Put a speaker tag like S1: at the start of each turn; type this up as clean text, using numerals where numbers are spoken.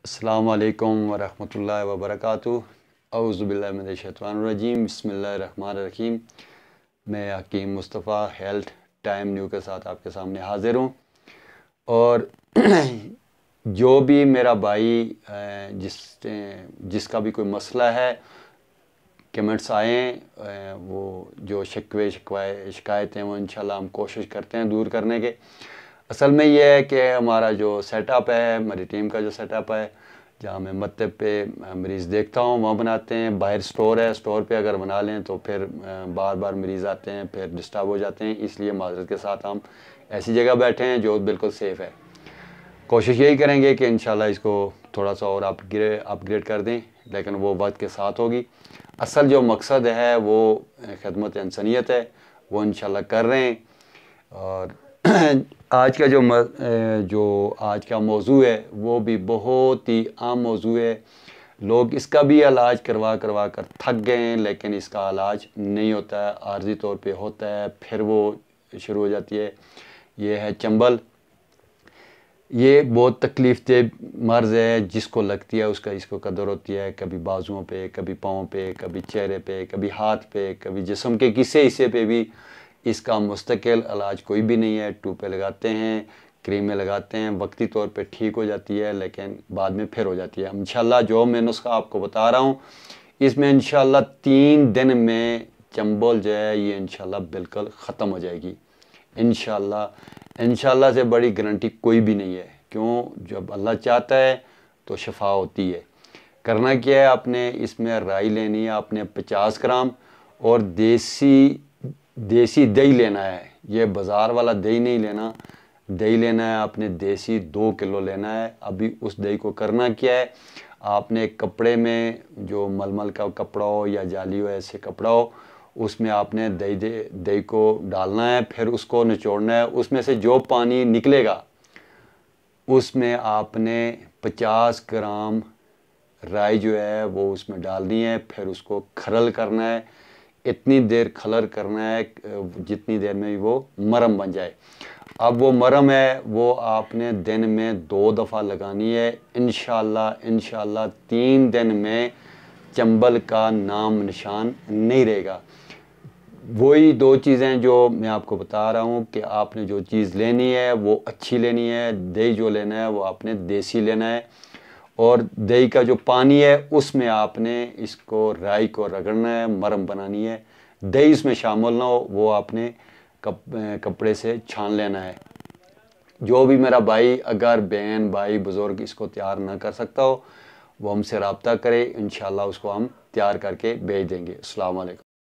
S1: अस्सलामु अलैकुम वरहमतुल्लाहि वबरकातुहू। औज़ु बिल्लाहि मिनश शैतानिर रजीम। बिस्मिल्लाहिर रहमानिर रहीम। मैं हकीम मुस्तफ़ा हेल्थ टाइम न्यू के साथ आपके सामने हाज़िर हूँ। और जो भी मेरा भाई जिसका भी कोई मसला है, कमेंट्स आएँ, वो जो शिकायतें वो इंशाल्लाह हम कोशिश करते हैं दूर करने के। असल में ये है कि हमारा जो सेटअप है, हमारी टीम का जो सेटअप है, जहाँ मैं मत्ते पे मरीज़ देखता हूँ वहाँ बनाते हैं। बाहर स्टोर है, स्टोर पे अगर बना लें तो फिर बार बार मरीज़ आते हैं, फिर डिस्टर्ब हो जाते हैं। इसलिए माज़रत के साथ हम ऐसी जगह बैठे हैं जो बिल्कुल सेफ़ है। कोशिश यही करेंगे कि इंशाल्लाह इसको थोड़ा सा और अपग्रेड कर दें, लेकिन वो वक्त के साथ होगी। असल जो मकसद है वो खिदमत इंसानियत है, वो इंशाल्लाह कर रहे हैं। और आज का जो आज का मौजू है वो भी बहुत ही आम मौजू है। लोग इसका भी इलाज करवा कर थक गए हैं, लेकिन इसका इलाज नहीं होता है, आर्जी तौर पे होता है, फिर वो शुरू हो जाती है। ये है चंबल। ये बहुत तकलीफ़ दह मर्ज़ है, जिसको लगती है उसका इसको कदर होती है। कभी बाजुओं पे, कभी पाँव पे, कभी चेहरे पे, कभी हाथ पे, कभी जिस्म के किसी हिस्से पे भी इसका मुस्तकिल इलाज कोई भी नहीं है। टूपे लगाते हैं, क्रीमें लगाते हैं, वक्ती तौर पे ठीक हो जाती है, लेकिन बाद में फिर हो जाती है। इंशाल्लाह जो मैं नुस्खा आपको बता रहा हूँ, इसमें इंशाल्लाह 3 दिन में चंबल जो है ये इंशाल्लाह बिल्कुल ख़त्म हो जाएगी। इंशाल्लाह से बड़ी गारंटी कोई भी नहीं है। क्यों? जब अल्लाह चाहता है तो शफा होती है। करना क्या है, आपने इसमें राई लेनी है, आपने 50 ग्राम, और देसी दही लेना है। ये बाज़ार वाला दही नहीं लेना, दही लेना है आपने देसी 2 किलो लेना है। अभी उस दही को करना क्या है, आपने कपड़े में, जो मलमल का कपड़ा हो या जाली हो, ऐसे कपड़ा हो, उसमें आपने दही को डालना है, फिर उसको निचोड़ना है। उसमें से जो पानी निकलेगा उसमें आपने 50 ग्राम राई जो है वो उसमें डालनी है, फिर उसको खरल करना है। इतनी देर खलर करना है जितनी देर में वो मरहम बन जाए। अब वो मरहम है वो आपने दिन में 2 दफ़ा लगानी है। इंशाल्लाह 3 दिन में चंबल का नाम निशान नहीं रहेगा। वही 2 चीज़ें जो मैं आपको बता रहा हूँ कि आपने जो चीज़ लेनी है वो अच्छी लेनी है। दही जो लेना है वो आपने देसी लेना है, और दही का जो पानी है उसमें आपने इसको राई को रगड़ना है, मरहम बनानी है। दही इसमें शामिल ना हो, वो आपने कपड़े से छान लेना है। जो भी मेरा भाई, अगर बहन भाई बुज़ुर्ग इसको तैयार ना कर सकता हो, वो हमसे रब्ता करे, इंशाल्लाह उसको हम तैयार करके भेज देंगे। अस्सलाम वालेकुम।